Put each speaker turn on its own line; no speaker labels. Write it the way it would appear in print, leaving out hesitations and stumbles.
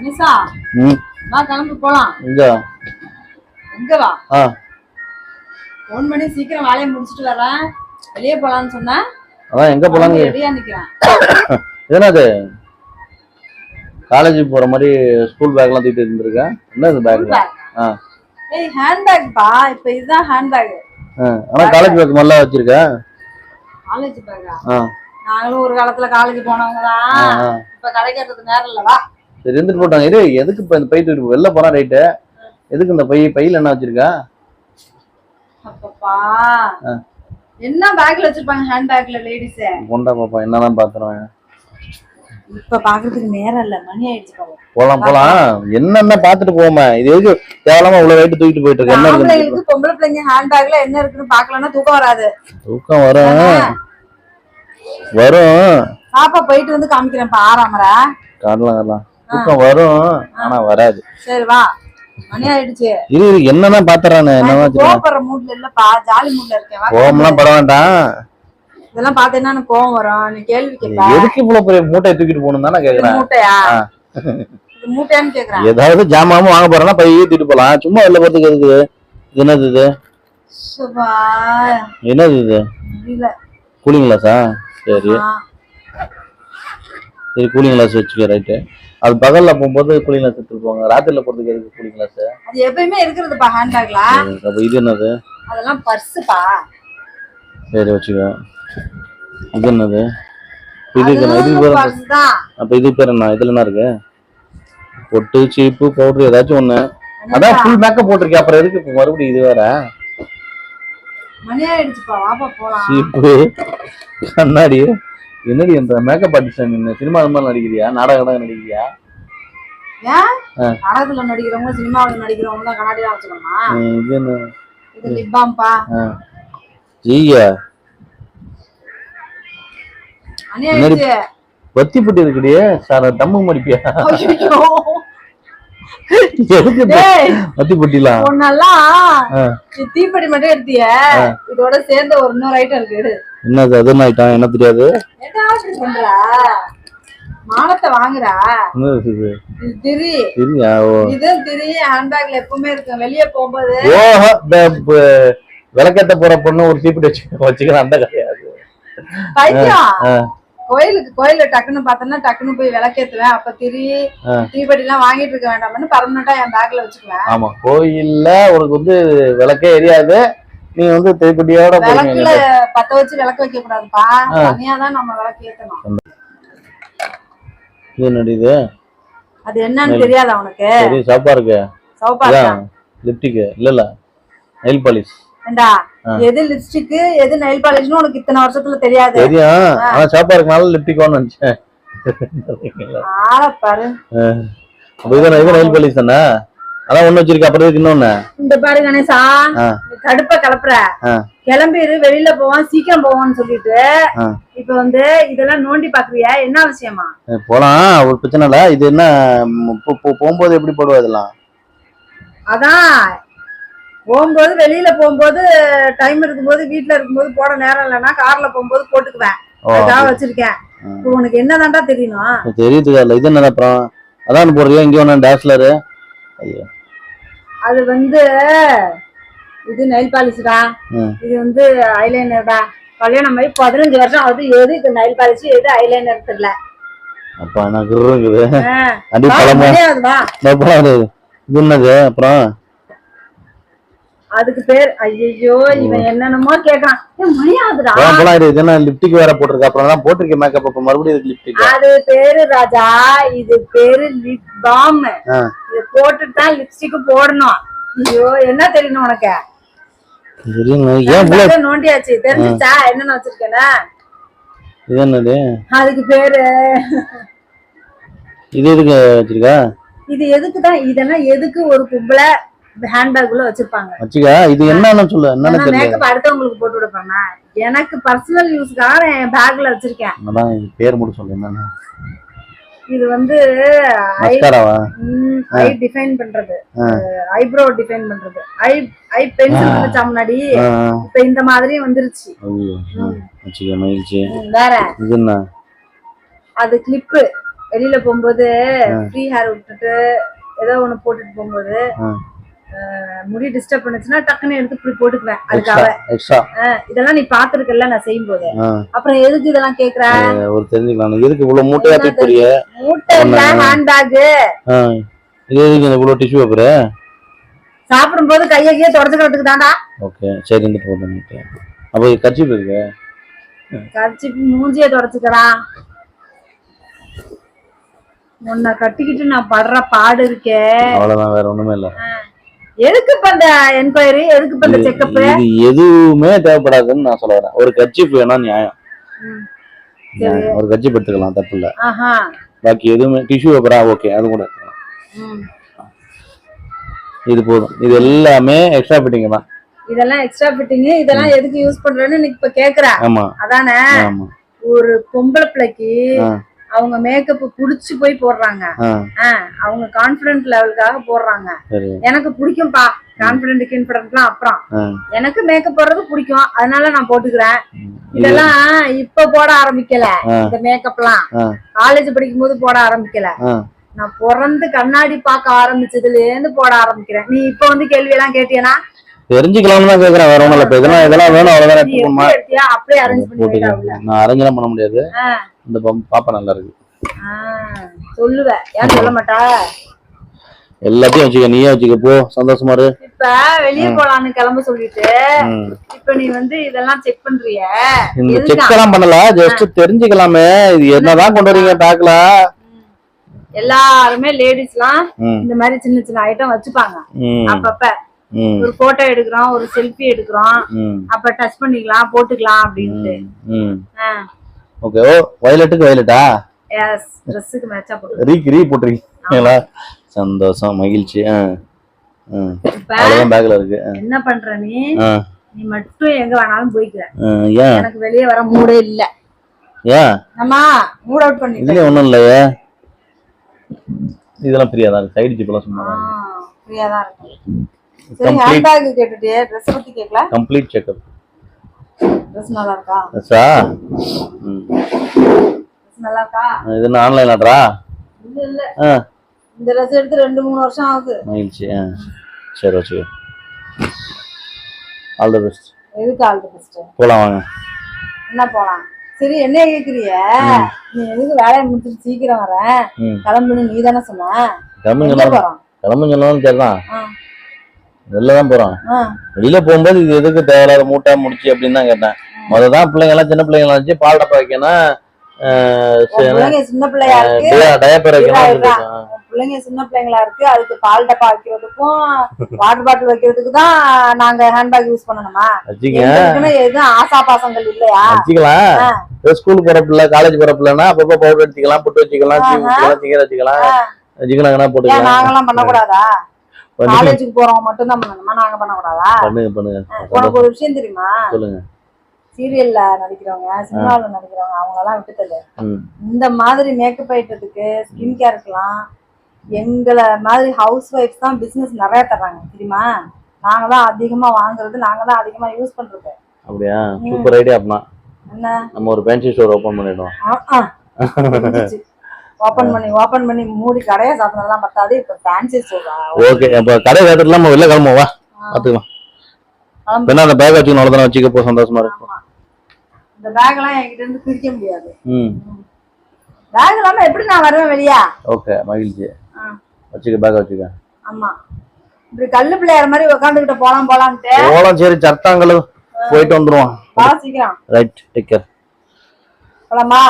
நிசா வா கிளம்பி போலாம். எங்க வா? ஃபோன் பண்ணி சீக்கிரம் வேலையை முடிச்சிட்டு வரேன், வெளியே போலான்னு சொன்னா
அதான் எங்க போலான்னு
ரெடியா நிக்கிறேன்.
என்னது காலேஜ் போற மாதிரி ஸ்கூல் பேக்லாம் தூக்கிட்டு இருந்திருக்க? என்னது பேக்?
ஏய் ஹேண்ட் பேக் பா. இப்போ இதுதான் ஹேண்ட் பேக்.
ஆனா காலேஜ் பேக் நல்லா வச்சிருக்க.
காலேஜ் பேக்கா? நாங்களும் ஒரு காலத்துல காலேஜ் போனவங்க தான். இப்ப கடைக்கிறதுக்கு நேரம் இல்ல. வா
சரி இருந்துட்டு போட்டாங்க. இரு, எதுக்கு இப்ப இந்த பை தூக்கிட்டு வெளில போறா? ரைட்டு, எதுக்கு இந்த பையில என்ன வச்சிருக்க?
அப்பப்பா என்ன பேக்ல வச்சிருப்பாங்க ஹேண்ட் பேக்ல லேடிஸ்?
கொண்டா பாப்பா, என்னதான் பாத்துறேன்.
இப்ப பாக்குறதுக்கு நேரம் இல்ல, மணி ஆயிடுச்சு.
போலாம் போலாம், என்னென்ன பாத்துட்டு போமா. இது எதுக்கு தேவலாம இவ்வளவு வெயிட் தூக்கிட்டு போயிட்டு இருக்க? என்ன
இருக்கு? பொம்பளை பிள்ளைங்க ஹேண்ட் பேக்ல என்ன இருக்குன்னு பாக்கலன்னா தூக்கம் வராது.
தூக்கம் வரும் வரும்.
பாப்பா போயிட்டு வந்து காமிக்கிறேன்ப்பா. ஆறாமரா
காணலாம், தூக்கம் வரும் ஆனா வராது.
சரி வா, மணி ஆயிடுச்சு.
இரு, என்னதான் பாத்துறானே. என்னவா
கோபப்படுற மூட்ல இல்லப்பா, ஜாலி மூட்ல இருக்கேன்.
கோவம்லாம் பட வேண்டாம்.
இதெல்லாம் பாத்தீங்கன்னா எனக்கு கோவம் வரும். நீ கேள்வி கேட்ப.
எதுக்கு இவ்வளவு பெரிய மூட்டையை தூக்கிட்டு போகணும் தானே கேக்குறேன்.
மூட்டையா? இது மூட்டையான்னு கேக்குறேன்.
ஏதாவது ஜாமாமும் வாங்க போறேன்னா பைய தூக்கிட்டு போலாம். சும்மா வெளில போறதுக்கு எதுக்கு? என்னது இது? என்னது இது? கூலிங் கிளாஸா? சரி சரி, கூலிங் கிளாஸ் வச்சுக்க. ரைட்டு, அது பகல்ல போகும்போது கூலிங் கிளாஸ் எடுத்துட்டு போவாங்க. ராத்திரில போறதுக்கு எதுக்கு கூலிங் கிளாஸ்?
அது எப்பயுமே இருக்குதுப்பா ஹேண்ட் பேக்ல.
அப்ப இது என்னது?
அதெல்லாம் பர்ஸ்ப்பா.
சரி வச்சுக்க. இது என்னது? இதுக்கு பர்ஸ் தான். அப்ப இது பேர் என்ன? இதுல என்ன இருக்கு? பொட்டு, சீப்பு, பவுடர் ஏதாச்சும் ஒண்ணு. அதான் ஃபுல் மேக்கப் போட்டிருக்கேன், அப்புறம் எதுக்கு இப்ப மறுபடியும் இது வேற?
மணி ஆயிடுச்சுப்பா, வாப்பா போலாம்.
சீப்பு, கண்ணாடி. என்னடி இந்த மேக்கப் ஆர்டிஸ்ட்? சினிமா நடிக்கிறியா? நாடகம் நடிக்கிறியா?
ஏன் நாடகத்துல நடிக்கிறவங்க சினிமாவில் நடிக்கிறவங்க தான் கண்ணாடி தான் வச்சுக்கணுமா?
இது என்ன?
இது லிப் பாம்பா.
ஜீயா வத்தி புட்டி இருக்குடியே சார், தம்மு மடிப்பியா? எதுக்கு வத்தி புட்டிலாம்?
ஒன்னெல்லாம் தீப்பெட்டி மட்டும் எடுத்திய, இதோட சேர்ந்த ஒரு இன்னொரு ஐட்டம் இருக்கு.
என்னது? அது என்ன ஐட்டம்? என்ன தெரியாது.
பண்றா மானத்தை வாங்குறா. இது திரி.
திரியா?
இது திரி ஹேண்ட் பேக்ல எப்பவுமே இருக்கும். வெளியே போகும்போது
விளக்கேத்த போற பொண்ணு ஒரு தீப்பெட்டி வச்சுக்கிறேன், அந்த கிடையாது.
கோயில டக்குன்னு பார்த்தோன்னா டக்குன்னு போய் விளக்கேத்துவேன். அப்ப தீப்பெட்டி எல்லாம் வாங்கிட்டு இருக்க வேண்டாம்னு பர்மனண்டா என் பேக்ல வச்சுக்குவேன்.
ஆமா, கோயில்ல உனக்கு வந்து விளக்கே எரியாது, நீ வந்து தீப்பெட்டியோட
விளக்குல பத்த வச்சு விளக்கு வைக்க கூடாதுப்பா, தனியாதான் நம்ம விளக்கு ஏத்தணும்.
இது என்னது?
அது என்னன்னு தெரியாதா உனக்கு?
சரி, சோப்பா இருக்கு.
சோப்பா இருக்கா?
லிப்டிக் இல்ல, நெயில் பாலிஷ்.
ஏண்டா, எது லிப்ஸ்டிக் எது நெயில் பாலிஷ்னு உனக்கு இத்தனை வருஷத்துல தெரியாது?
தெரியும், ஆனா சோப்பா இருக்கனால லிப்டிக் வான்னு நினைச்சேன்.
ஆள பாரு.
இது நெயில் பாலிஷ் தானே? அதான் ஒண்ணு வச்சிருக்க. அப்புறம் இன்னொன்னு
இந்த பாரு கணேசா, கடுப்ப கலப்புற. கிளம்பிடு, வெளியில போவான், சீக்கிரம் போவான்னு சொல்லிட்டு இப்ப வந்து இதெல்லாம் நோண்டி பாக்குறியா? என்ன அவசியமா?
போலாம், ஒரு பிரச்சனை இல்ல. இது என்ன போகும்போது எப்படி போடுவா இதெல்லாம்?
அதான் போகும்போது, வெளியில போகும்போது, டைம் இருக்கும்போது, வீட்டுல இருக்கும்போது போட நேரம் இல்லைன்னா கார்ல போகும்போது போட்டுக்குவேன். அதான் வச்சிருக்கேன். உனக்கு என்னதான்டா தெரியணும்?
தெரியுது. இது என்ன அப்புறம்? அதான் போடுறியா? இங்க ஒண்ணு டாஸ்லரு. ஐயோ,
அது வந்து இது நெயில் பாலிஷ்டா, இது வந்து ஐலைனர்டா. கல்யாணம் ஆகி 15 வருஷம் ஆகுது. எது இது நெயில் பாலிஷ், எது ஐலைனர் தெரியல.
அப்பா எனக்கு இருக்குது. இது என்னது அப்புறம்?
அதுக்கு பேர் ஐயோ, இவன் என்னென்னமோ கேக்குறான். மணியாதுடா.
இது என்ன லிப்டிக் வேற போட்டிருக்க? அப்புறம் தான் போட்டிருக்க மேக்கப், அப்ப மறுபடியும் லிப்டிக்.
அது பேரு ராஜா, இது பேரு லிப் பாம். இது போட்டுட்டு தான் லிப்ஸ்டிக் போடணும். ஐயோ, என்ன தெரியணும் உனக்கு? நோண்டியாச்சு, தெரிஞ்சுச்சா என்னன்னு வச்சிருக்கேன்னா?
இது என்னது?
அதுக்கு பேரு
இது எதுக்கு வச்சிருக்க?
இது எதுக்குதான், இதெல்லாம் எதுக்கு ஒரு பொம்பளை ஹேண்ட் பேக்குள்ள வச்சிருப்பாங்க.
வச்சுக்க. இது என்னன்னு சொல்லு. என்னன்னு தெரியல.
மேக்கப் அடுத்தவங்களுக்கு போட்டு விடுறேன். எனக்கு பர்சனல் யூஸ்க்காக என் பேக்ல வச்சிருக்கேன்.
அதான் இது பேர் மட்டும் சொல்லு. என்னன்னு?
இது வந்து ஐ டிஃபைன் பண்றது, ஐப்ரோ டிஃபைன் பண்றது. ஐ பென்சில் வச்சா முன்னாடி, இப்ப இந்த மாதிரி வந்துருச்சு.
வேற இது என்ன?
அது கிளிப்பு. வெளியில போகும்போது ஃப்ரீ ஹேர் விட்டுட்டு ஏதோ ஒண்ணு போட்டுட்டு போகும்போது முடி டிஸ்டர்ப் பண்ணுச்சுன்னா டக்குன்னு எடுத்து இப்படி போட்டுக்குவேன். அதுக்காக
எக்ஸ்ட்ரா
இதெல்லாம் நீ பாத்துருக்கல நான் செய்யும் போது. அப்புறம் எதுக்கு இதெல்லாம் கேக்குற?
ஒரு தெரிஞ்சுக்கலாம் எதுக்கு இவ்வளவு மூட்டையா தூக்கிறிய?
மூட்டை இல்ல, ஹேண்ட் பேக்.
இது எதுக்கு இவ்வளவு டிஷ்யூ பேப்பர்?
சாப்பிடும்போது கையை தொடச்சுக்கிறதுக்கு தாண்டா.
ஓகே சரி இந்த போட்டு. அப்ப கர்ச்சீப் இருக்கு,
கர்ச்சீப் மூஞ்சியை தொடச்சுக்கிறான். உன்னை கட்டிக்கிட்டு நான் படுற பாடு இருக்கே.
அவ்வளவுதான், வேற ஒண்ணுமே இல்ல.
எதுக்கு இப்ப இந்த என்கொயரி, எதுக்கு இப்ப இந்த செக்கப்?
இது எதுவுமே தேவைப்படாதுன்னு நான் சொல்ல வரேன். ஒரு கர்ச்சீப் வேணா நியாயம், ஒரு கர்ச்சீப் எடுத்துக்கலாம், தப்பு இல்ல. பாக்கி எதுவுமே டிஷ்யூ பேப்பரா ஓகே, அது கூட இது போதும். இது எல்லாமே எக்ஸ்ட்ரா ஃபிட்டிங் தான். இதெல்லாம் எக்ஸ்ட்ரா ஃபிட்டிங்.
இதெல்லாம் எதுக்கு யூஸ் பண்றேன்னு நீ இப்ப கேக்குற?
ஆமா
அதானே. ஒரு பொம்பளை பிள்ளைக்கு அவங்க மேக்கப் புடிச்சு போய் போடுறாங்க, அவங்க கான்பிடன்ட் லெவலுக்காக போடுறாங்க. எனக்கு பிடிக்கும்பா கான்பிடன்ட்லாம். அப்புறம் எனக்கு மேக்கப் போடுறது பிடிக்கும், அதனால நான் போட்டுக்கிறேன். இதெல்லாம் இப்ப போட ஆரம்பிக்கல, இந்த மேக்கப்லாம் காலேஜ் படிக்கும் போது போட ஆரம்பிக்கல. நான் பிறந்து கண்ணாடி பார்க்க ஆரம்பிச்சதுல இருந்து போட ஆரம்பிக்கிறேன். நீ இப்ப வந்து கேள்வி எல்லாம் கேட்டியனா
தெரிஞ்சுக்கலாம்னு தான் கேக்குறேன், வேற ஒண்ணும் இல்ல. இதெல்லாம் வேணும் அவ்வளவுதான்.
அப்படியே அரேஞ்ச் பண்ணி
நான் அரேஞ்ச் பண்ண முடியாது. இந்த பாப்பா நல்லா இருக்கு
சொல்லுவேன், ஏன் சொல்ல மாட்டா?
எல்லாத்தையும் வச்சுக்க, நீயே வச்சுக்க போ, சந்தோஷமா இரு.
இப்ப வெளியே போலான்னு கிளம்ப சொல்லிட்டு இப்ப நீ வந்து இதெல்லாம் செக் பண்றிய?
இந்த செக் எல்லாம் பண்ணல, ஜஸ்ட் தெரிஞ்சுக்கலாமே இது என்னதான் கொண்டு வரீங்க பேக்ல.
எல்லாருமே லேடிஸ்லாம் இந்த மாதிரி சின்ன சின்ன ஐட்டம் வச்சுப்பாங்க. அப்பப்ப ஒரு போட்டோ எடுக்கிறோம், ஒரு செல்ஃபி எடுக்கிறோம், அப்ப டச் பண்ணிக்கலாம், போட்டுக்கலாம் அப்படின்ட்டு.
ஓகே. ஓ வயலட்டுக்கு வயலட்டா?
எஸ், Dressக்கு மேட்சா போட்டு
ரீ போட்டுறீங்களா? சந்தோஷம், மகிழ்ச்சி. அவ்வளவுதான் பேக்ல இருக்கு.
என்ன பண்ற நீ? நீ மட்டும் எங்க வேணாலும் போய்க்க. எனக்கு வெளியே வர மூடே இல்ல.
ஏன்?
அம்மா மூட் அவுட் பண்ணி.
இதுல ஒண்ணும் இல்லையே, இதெல்லாம் ஃப்ரீயா தான் இருக்கு. சைடு ஜிப்லாம் சும்மா
ஃப்ரீயா தான் இருக்கு. சரி, ஹேண்ட் பேக் கேட்டுட்டே, Dress பத்தி கேக்கல.
Complete checkup.
Dress நல்லா இருக்கா?
Dress-ஆ?
Dress நல்லா இருக்கா?
இது என்ன ஆன்லைன் ஆர்டரா?
இல்ல. இந்த Dress எடுத்து 2-3 வருஷம் ஆகுது.
மகிழ்ச்சி. சரி ஓகே. All the best.
எதுக்கு ஆல் தி பெஸ்ட்?
போலாம் வாங்க.
என்ன போலாம்? சரி, என்ன கேக்குறிய? நீ எதுக்கு வேலைய முடிச்சிட்டு சீக்கிரம் வர? கிளம்புன்னு நீ தானே சொன்ன.
கிளம்புன்னு தெரியலாம். வெளில தான் போறோம். வெளியில போகும்போது இது எதுக்கு தேவையில்லாத மூட்டை முடிச்சு அப்படின்னு தான் கேட்டேன். முததான் பிள்ளைங்க எல்லாம் சின்ன பிள்ளைங்க வச்சு பால் டப்பா வைக்கணும்,
சின்ன பிள்ளையா இருக்கு,
டயப்பர் வைக்கணும்.
பிள்ளைங்க சின்ன பிள்ளைங்களா இருக்கு, அதுக்கு பால் டப்பா வைக்கிறதுக்கும் வாட்டர் பாட்டில் வைக்கிறதுக்கு தான் நாங்க ஹேண்ட்பேக் யூஸ் பண்ணணுமா? எதுவும் ஆசா பாசங்கள் இல்லையா?
வச்சுக்கலாம். ஸ்கூல் போற பிள்ளை, காலேஜ் போற பிள்ளைன்னா அப்பப்ப பவுடர் வச்சுக்கலாம், புட்டு வச்சுக்கலாம், சிங்கர் வச்சுக்கலாம், வச்சுக்கலாம் போட்டுக்கலாம்.
நாங்கெல்லாம் பண்ணக்கூடாதா? காலேஜுக்கு போறவங்க மட்டும் தான் பண்ணணுமா? நாங்க பண்ணக்கூடாதா?
பண்ணுங்க.
உனக்கு ஒரு விஷயம் தெரியுமா?
சொல்லுங்க.
சீரியல்ல நடிக்கிறவங்க, சினிமாவில் நடிக்கிறவங்க, அவங்க எல்லாம் விட்டுதல இந்த மாதிரி மேக்கப் ஐட்டத்துக்கு, ஸ்கின் கேருக்குலாம் எங்களை மாதிரி ஹவுஸ் ஒய்ஃப்ஸ் தான் பிசினஸ் நிறைய தர்றாங்க தெரியுமா? நாங்க தான் அதிகமா வாங்குறது, நாங்க தான் அதிகமா யூஸ் பண்றது.
அப்படியா? Super idea. அப்படின்னா
என்ன,
நம்ம ஒரு ஃபேன்சி ஸ்டோர் ஓபன் பண்ணிடுவோம்.
ஓபன் பண்ணி மூடி கடையை சாப்பிடலாம். பத்தாது, இப்ப ஃபேன்சி ஸ்டோரா?
ஓகே, அப்ப கடை வேறதுல நம்ம வெளில கிளம்புவா, பாத்துக்கலாம். என்ன அந்த பேக் வச்சுக்கணும், அவ்வளவுதான். வச்சுக்க போ, சந்தோஷமா இருக்கும்.
இந்த பேக் எல்லாம் என்கிட்ட இருந்து பிரிக்க முடியாது. பேக் இல்லாம எப்படி நான் வருவேன் வெளியா? ஓகே,
மகிழ்ச்சி. வச்சுக்க, பேக் வச்சுக்க.
ஆமா, இப்படி கல்லு பிள்ளையார் மாதிரி உட்காந்துக்கிட்ட போலாம்ட்டு
போலாம். சரி, சர்த்தாங்களும் போயிட்டு வந்துருவோம்.
சீக்கிரம்.
Right, take care.
போலாமா?